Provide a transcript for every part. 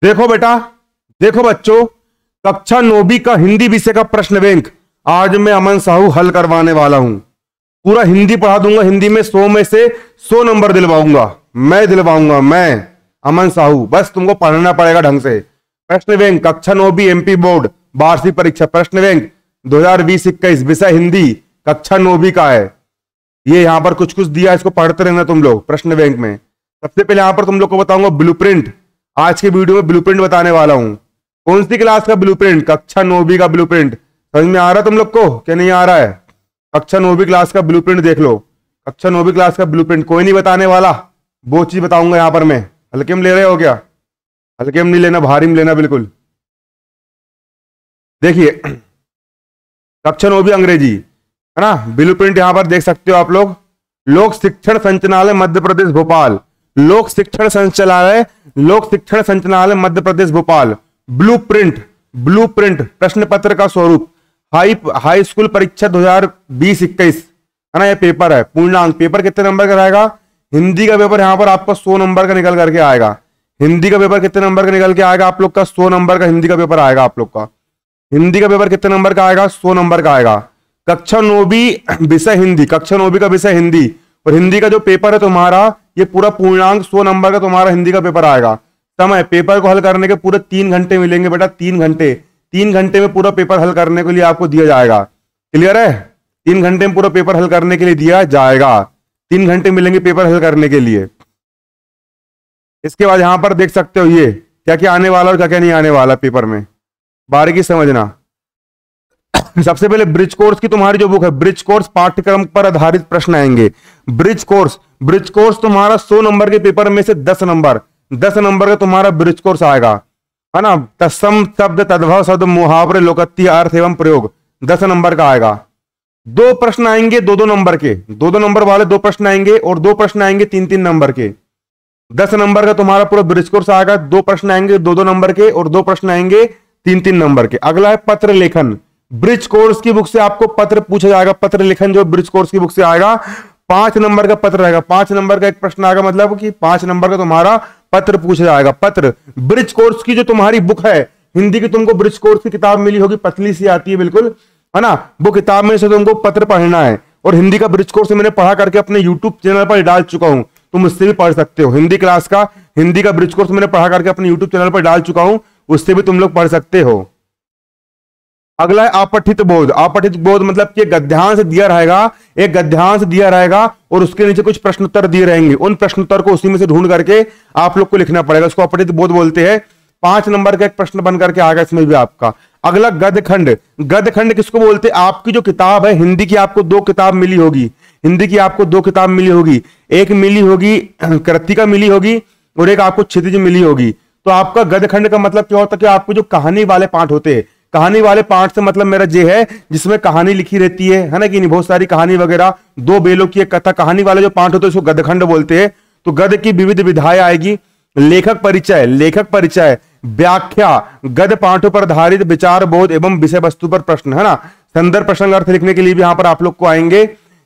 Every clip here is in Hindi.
देखो बेटा, देखो बच्चों, कक्षा 9वीं का हिंदी विषय का प्रश्न बैंक आज मैं अमन साहू हल करवाने वाला हूं। पूरा हिंदी पढ़ा दूंगा। हिंदी में 100 में से 100 नंबर दिलवाऊंगा। मैं दिलवाऊंगा, मैं अमन साहू। बस तुमको पढ़ना पड़ेगा ढंग से। प्रश्न बैंक कक्षा 9वीं एमपी बोर्ड वार्षिक परीक्षा प्रश्न बैंक 2020-21 विषय हिंदी कक्षा 9वीं का है। ये यहां पर कुछ कुछ दिया, इसको पढ़ते रहना तुम लोग प्रश्न बैंक में। सबसे पहले यहां पर तुम लोग को बताऊंगा ब्लूप्रिंट। आज के वीडियो में ब्लूप्रिंट बताने वाला हूं। कौन सी क्लास का ब्लूप्रिंट? कक्षा 9वीं का ब्लूप्रिंट। समझ में आ रहा है तुम लोग को क्या नहीं आ रहा है? कक्षा 9वीं क्लास का ब्लूप्रिंट देख लो। कक्षा 9वीं क्लास का ब्लूप्रिंट कोई नहीं बताने वाला, वो चीज बताऊंगा यहां पर मैं। हल्के में ले रहे हो क्या? हल्के में नहीं लेना, भारी में लेना बिल्कुल। देखिए कक्षा 9वीं अंग्रेजी है ना। ब्लूप्रिंट यहां पर देख सकते हो आप लोग। लोक शिक्षण संचालय मध्य प्रदेश भोपाल, लोक शिक्षण संचालय, लोक शिक्षण संचालय मध्य प्रदेश भोपाल। ब्लूप्रिंट, ब्लूप्रिंट प्रश्न पत्र का स्वरूप हाई स्कूल परीक्षा 2020-21 है ना। ये पेपर है पूर्णांक। पेपर कितने नंबर का रहेगा? हिंदी का पेपर यहां पर आपका 100 नंबर का निकल करके आएगा। हिंदी का पेपर कितने नंबर का निकल के आएगा आप लोग का? 100 नंबर का हिंदी का पेपर आएगा आप लोग का। हिंदी का पेपर कितने नंबर का आएगा? 100 नंबर का आएगा। कक्षा 9वीं विषय हिंदी, कक्षा 9वीं का विषय हिंदी, और हिंदी का जो पेपर है तुम्हारा ये पूरा पूर्णांक 100 नंबर का तुम्हारा हिंदी का पेपर आएगा। समय पेपर को हल करने के पूरे 3 घंटे मिलेंगे बेटा। 3 घंटे, 3 घंटे में पूरा पेपर हल करने के लिए आपको दिया जाएगा। क्लियर है? 3 घंटे में पूरा पेपर हल करने के लिए दिया जाएगा। 3 घंटे मिलेंगे पेपर हल करने के लिए। इसके बाद यहां पर देख सकते हो ये क्या क्या आने वाला और क्या क्या नहीं आने वाला पेपर में, बारीकी समझना। सबसे पहले ब्रिज कोर्स की तुम्हारी जो बुक है, ब्रिज कोर्स पाठ्यक्रम पर आधारित प्रश्न आएंगे। ब्रिज कोर्स, ब्रिज कोर्स तुम्हारा 100 नंबर के पेपर में से 10 नंबर का तुम्हारा ब्रिज कोर्स आएगा है ना। तत्सम शब्द, तद्भव शब्द, मुहावरे, लोकोक्ति, अर्थ एवं प्रयोग 10 नंबर का आएगा। 2 प्रश्न आएंगे 2-2 नंबर के, 2-2 नंबर वाले 2 प्रश्न आएंगे, और 2 प्रश्न आएंगे 3-3 नंबर के। 10 नंबर का तुम्हारा पूरा ब्रिज कोर्स आएगा। 2 प्रश्न आएंगे 2-2 नंबर के, और 2 प्रश्न आएंगे 3-3 नंबर के। अगला है पत्र लेखन। ब्रिज कोर्स की बुक से आपको पत्र पूछा जाएगा। पत्र लेखन जो ब्रिज कोर्स की बुक से आएगा 5 नंबर का पत्र रहेगा। 5 नंबर का एक प्रश्न आएगा, मतलब कि 5 नंबर का तुम्हारा पत्र पूछा जाएगा। पत्र ब्रिज कोर्स की जो तुम्हारी बुक है हिंदी की, तुमको ब्रिज कोर्स की किताब मिली होगी, पतली सी आती है बिल्कुल है ना। वो किताब में से तुमको पत्र पढ़ना है। और हिंदी का ब्रिज कोर्स मैंने पढ़ा करके अपने यूट्यूब चैनल पर डाल चुका हूं, तुम उससे भी पढ़ सकते हो। हिंदी क्लास का हिंदी का ब्रिज कोर्स मैंने पढ़ा करके अपने यूट्यूब चैनल पर डाल चुका हूं, उससे भी तुम लोग पढ़ सकते हो। अगला है अपठित बोध। अपठित बोध मतलब कि गद्यांश दिया रहेगा, एक गद्यांश दिया रहेगा और उसके नीचे कुछ प्रश्नोत्तर दिए रहेंगे। उन प्रश्नोत्तर को उसी में से ढूंढ करके आप लोग को लिखना पड़ेगा। उसको अपठित बोध बोलते हैं। 5 नंबर का एक प्रश्न बन करके आएगा इसमें भी आपका। अगला गद्यखंड। गद्यखंड किसको बोलते हैं? आपकी जो किताब है हिंदी की, आपको 2 किताब मिली होगी। हिंदी की आपको 2 किताब मिली होगी। एक मिली होगी कृतिका मिली होगी, और एक आपको क्षितिज मिली होगी। तो आपका गद्यखंड का मतलब क्या होता है कि आपको जो कहानी वाले पाठ होते हैं, कहानी वाले पाठ से मतलब मेरा ये है जिसमें कहानी लिखी रहती है ना, कि नहीं, बहुत सारी कहानी वगैरह, 2 बेलों की एक कथा, कहानी वाले जो पाठ होते हैं उसको गद्यखंड बोलते हैं। तो गद्य की विविध विधाएं आएगी। लेखक परिचय, लेखक परिचय, व्याख्या, गद्य पाठों पर आधारित विचार बोध एवं विषय वस्तु पर प्रश्न है ना। संदर्भ प्रसंग अर्थ लिखने के लिए भी यहां पर आप लोग को आएंगे।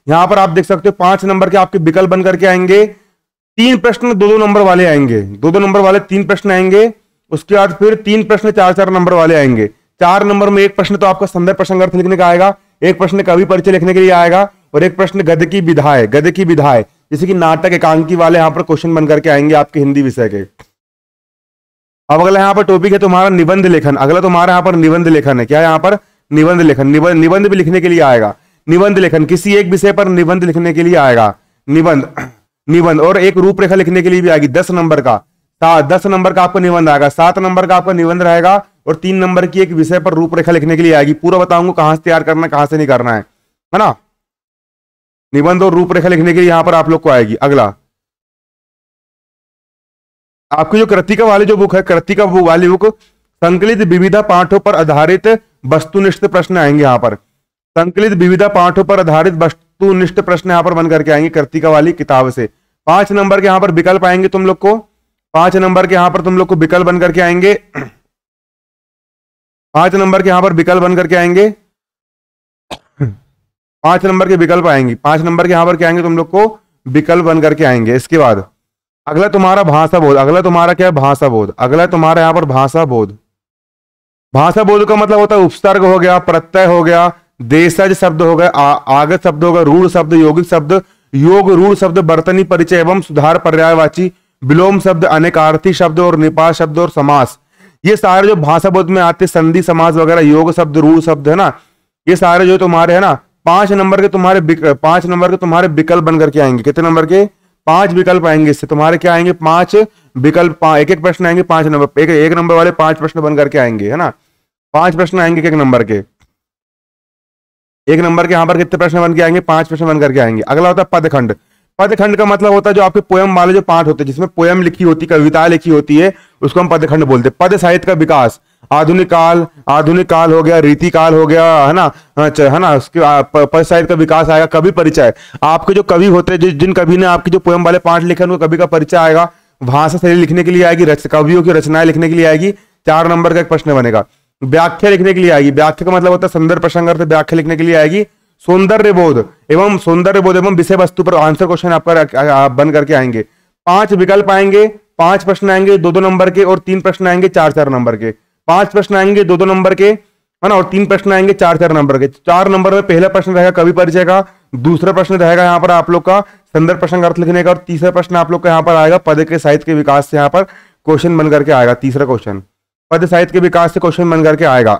यहां पर आप देख सकते हो 5 नंबर के आपके विकल्प बन करके आएंगे। 3 प्रश्न 2-2 नंबर वाले आएंगे। 2-2 नंबर वाले 3 प्रश्न आएंगे। उसके बाद फिर 3 प्रश्न 4-4 नंबर वाले आएंगे। 4 नंबर में एक प्रश्न तो आपका संदर्भ प्रसंग अर्थ लिखने का आएगा, एक प्रश्न कवि परिचय लिखने के लिए आएगा, और एक प्रश्न गद्य की विधाएं, गद्य की विधाएं जैसे कि नाटक एकांकी वाले यहां पर क्वेश्चन बन करके आएंगे आपके हिंदी विषय के। अब अगला यहां पर टॉपिक है तुम्हारा निबंध लेखन। अगला तुम्हारा यहां पर निबंध लेखन है। क्या यहां पर? निबंध लेखन। निबंध भी लिखने के लिए आएगा। निबंध लेखन किसी एक विषय पर निबंध लिखने के लिए आएगा। निबंध और एक रूपरेखा लिखने के लिए भी आएगी। 10 नंबर का 10 नंबर का आपका निबंध आएगा। 7 नंबर का आपका निबंध रहेगा, और 3 नंबर की एक विषय पर रूपरेखा लिखने के लिए आएगी। पूरा बताऊंगा कहां से तैयार करना है, कहां से नहीं करना है ना। निबंध और रूपरेखा लिखने के लिए यहां पर आप लोग को आएगी। अगला आपकी जो कृतिका वाली जो बुक है, कृतिका वाली बुक, संकलित विविधा पाठों पर आधारित वस्तुनिष्ठ प्रश्न आएंगे यहां पर। संकलित विविधा पाठों पर आधारित वस्तुनिष्ठ प्रश्न यहां पर बन करके आएंगे कृतिका वाली किताब से। 5 नंबर के यहां पर विकल्प आएंगे तुम लोग को। 5 नंबर के यहां पर तुम लोग को विकल्प बन करके आएंगे। 5 नंबर के यहां पर विकल्प बन करके आएंगे। 5 नंबर के विकल्प आएंगे। 5 नंबर के यहां पर क्या आएंगे तुम लोग को? विकल्प बन करके आएंगे। इसके बाद अगला तुम्हारा भाषा बोध, अगला तुम्हारा क्या है, भाषा बोध। अगला तुम्हारा यहाँ पर भाषा बोध। भाषा बोध का मतलब होता है उपसर्ग हो गया, प्रत्यय हो गया, देशज शब्द हो गए, आगत शब्द हो गया, रूढ़ शब्द, यौगिक शब्द, योग रूढ़ शब्द, बर्तनी परिचय एवं सुधार पर्यायवाची, विलोम शब्द, अनेकार्थी शब्द और निपात शब्द और समास। ये सारे जो भाषा बोध में आते, संधि समास वगैरह, योग शब्द, रूढ़ शब्द है ना, ये सारे जो तुम्हारे है ना 5 नंबर के तुम्हारे 5 नंबर के तुम्हारे विकल्प बन करके आएंगे। कितने नंबर के? 5 विकल्प आएंगे। इससे तुम्हारे क्या आएंगे? 5 विकल्प, एक एक प्रश्न आएंगे 5 नंबर, एक नंबर वाले 5 प्रश्न बन करके आएंगे, है ना। 5 प्रश्न आएंगे एक नंबर के। एक नंबर के यहाँ पर कितने प्रश्न बन के आएंगे? 5 प्रश्न बन करके आएंगे। अगला होता है पदखंड। पदखंड का मतलब होता है जो आपके पोयम वाले जो पाठ होते हैं, जिसमें पोयम लिखी होती, कविता लिखी होती है, उसको हम पदखंड बोलते हैं। पद साहित्य का विकास, आधुनिक काल हो गया, रीति काल हो गया, है ना, उसके पद साहित्य का विकास आएगा। कवि परिचय, आपके जो कवि होते हैं, जिन कवि ने आपके जो पोयम वाले पाठ लिखे उनको कवि का परिचय आएगा। भाषा शैली लिखने के लिए आएगी, कवियों की रचनाएं लिखने के लिए आएगी, 4 नंबर का एक प्रश्न बनेगा। व्याख्या लिखने के लिए आएगी, व्याख्या का मतलब होता है संदर्भ प्रसंग अर्थ, व्याख्या लिखने के लिए आएगी। सौंदर्य बोध एवं विषय वस्तु पर आंसर क्वेश्चन आपका बन करके आएंगे। 5 विकल्प आएंगे, 5 प्रश्न आएंगे 2-2 नंबर के, और 3 प्रश्न आएंगे 4-4 नंबर के। 5 प्रश्न आएंगे 2-2 नंबर के, है ना, और 3 प्रश्न आएंगे 4-4 नंबर के। 4 नंबर में पहला प्रश्न रहेगा कवि परिचय का, दूसरा प्रश्न रहेगा यहाँ पर आप लोग का संदर्भ प्रसंग अर्थ लिखने का, और तीसरा प्रश्न आप लोग का यहाँ पर आएगा पद के साहित्य के विकास से यहाँ पर क्वेश्चन बन करके आएगा। तीसरा क्वेश्चन पद साहित्य के विकास से क्वेश्चन बन करके आएगा।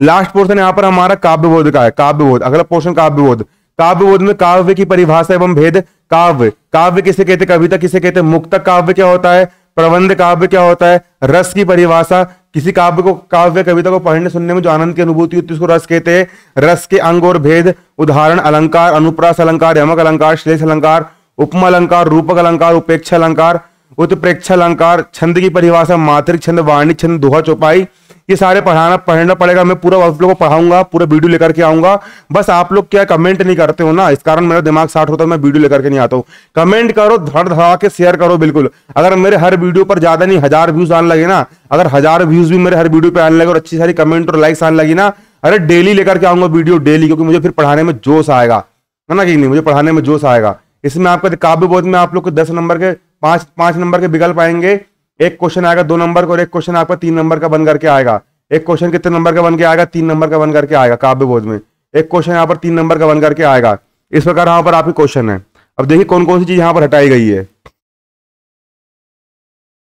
लास्ट पोर्शन यहाँ पर हमारा काव्यबोध का है। काव्यबोध, अगला पोर्शन काव्यबोध। काव्यबोध में काव्य की परिभाषा एवं भेद। काव्य किसे कहते, कविता किसे कहते, मुक्तक काव्य क्या होता है, प्रबंध काव्य क्या होता है, रस की परिभाषा, किसी काव्य कविता को पढ़ने सुनने में जो आनंद की अनुभूति होती है उसको रस कहते हैं। रस के अंग और भेद, उदाहरण अलंकार, अनुप्रास अलंकार, यमक अलंकार, श्लेष अलंकार, उपमा अलंकार, रूपक अलंकार, उपेक्षा अलंकार, उत्प्रेक्षा अलंकार। छंद की परिभाषा, मात्रिक छंद, वाणिज्य छंद, दोहा, चौपाई। ये सारे पढ़ना पड़ेगा। मैं पूरा आप लोगों को पढ़ाऊंगा, पूरा वीडियो लेकर के आऊंगा। बस आप लोग क्या कमेंट नहीं करते हो ना, इस कारण मेरा दिमाग साठ होता है, मैं वीडियो लेकर के नहीं आता हूँ। कमेंट करो, धड़ धड़ा के शेयर करो बिल्कुल। अगर मेरे हर वीडियो पर ज्यादा नहीं 1000 व्यूज आने लगे ना, अगर 1000 व्यूज भी मेरे हर वीडियो पे आने लगे और अच्छी सारी कमेंट और लाइक्स आने लगी ना, अरे डेली लेकर के आऊंगा वीडियो, डेली, क्योंकि मुझे फिर पढ़ाने में जोश आएगा, है ना कि नहीं, मुझे पढ़ाने में जोश आएगा। इसमें आपका काव्यबोध में आप लोग को 10 नंबर के 5 नंबर के विकल्प आएंगे। एक क्वेश्चन आएगा 2 नंबर का और एक क्वेश्चन आपका 3 नंबर का बन करके आएगा। एक क्वेश्चन कितने नंबर का बन के आएगा? 3 नंबर का बन करके आएगा। काव्यबोध में एक क्वेश्चन यहाँ पर 3 नंबर का बन करके आएगा। इस प्रकार यहाँ पर आपके क्वेश्चन है। अब देखिए कौन कौन सी चीज यहाँ पर हटाई गई है।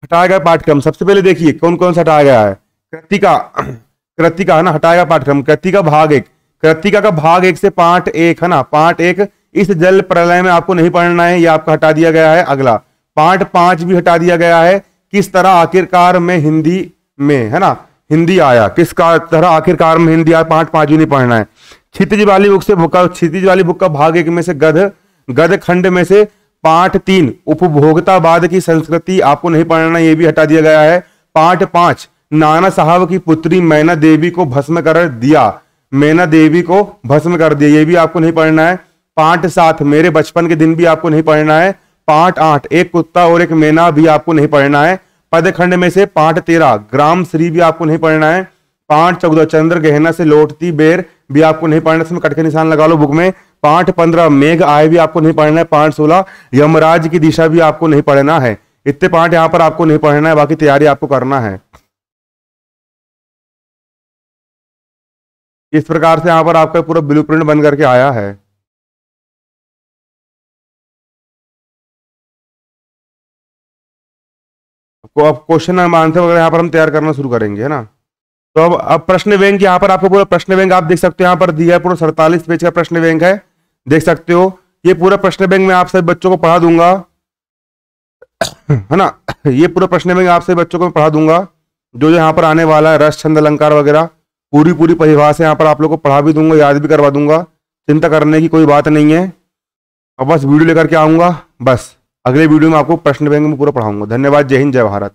हटाया गया पाठ्यक्रम, सबसे पहले देखिए कौन कौन सा हटाया गया है। कृतिका है ना, हटाया गया पाठ्यक्रम। कृतिका भाग 1, कृतिका का भाग 1 से पाठ 1 है ना, पाठ 1 इस जल प्रलय में आपको नहीं पढ़ना है, ये आपका हटा दिया गया है। अगला पाठ 5 भी हटा दिया गया है। किस तरह आखिरकार में हिंदी में, है ना, हिंदी आया, किस तरह आखिरकार में हिंदी आया, पाठ 5 भी नहीं पढ़ना है। क्षितिज वाली बुक का भाग 1 में से गद खंड में से पाठ 3 उपभोक्तावाद की संस्कृति आपको नहीं पढ़ना, ये भी हटा दिया गया है। पाठ 5 नाना साहब की पुत्री मैना देवी को भस्म कर दिया, मैना देवी को भस्म कर दिया, ये भी आपको नहीं पढ़ना है। पाठ 7 मेरे बचपन के दिन भी आपको नहीं पढ़ना है। पाठ 8 एक कुत्ता और एक मैना भी आपको नहीं पढ़ना है। पदखंड में से पाठ 13 ग्राम श्री भी आपको नहीं पढ़ना है। पाठ 14 चंद्र गहना से लौटती बेर भी आपको नहीं पढ़ना, इसमें कट के निशान लगा लो बुक में। पाठ 15 मेघ आए भी आपको नहीं पढ़ना है। पाठ 16 यमराज की दिशा भी आपको नहीं पढ़ना है। इतने पाठ यहाँ पर आपको नहीं पढ़ना है, बाकी तैयारी आपको करना है। इस प्रकार से यहाँ पर आपका पूरा ब्लूप्रिंट बन करके आया है। अब क्वेश्चन आंसर वगैरह यहाँ पर हम तैयार करना शुरू करेंगे, है ना। तो अब प्रश्न बैंक यहाँ पर आपको पूरा प्रश्न बैंक आप देख सकते हो, यहाँ पर दिया है पूरा 47 पेज का प्रश्न बैंक है, देख सकते हो। ये पूरा प्रश्न बैंक मैं आप सभी बच्चों को पढ़ा दूंगा, है ना। ये पूरा प्रश्न बैंक आप सभी बच्चों को पढ़ा दूंगा, जो यहाँ पर आने वाला है, रस छंद अलंकार वगैरह पूरी परिभाषा यहाँ पर आप लोग को पढ़ा भी दूंगा, याद भी करवा दूंगा। चिंता करने की कोई बात नहीं है। अब बस वीडियो लेकर के आऊंगा, बस अगले वीडियो में आपको प्रश्न बैंक में पूरा पढ़ाऊंगा। धन्यवाद, जय हिंद, जय भारत।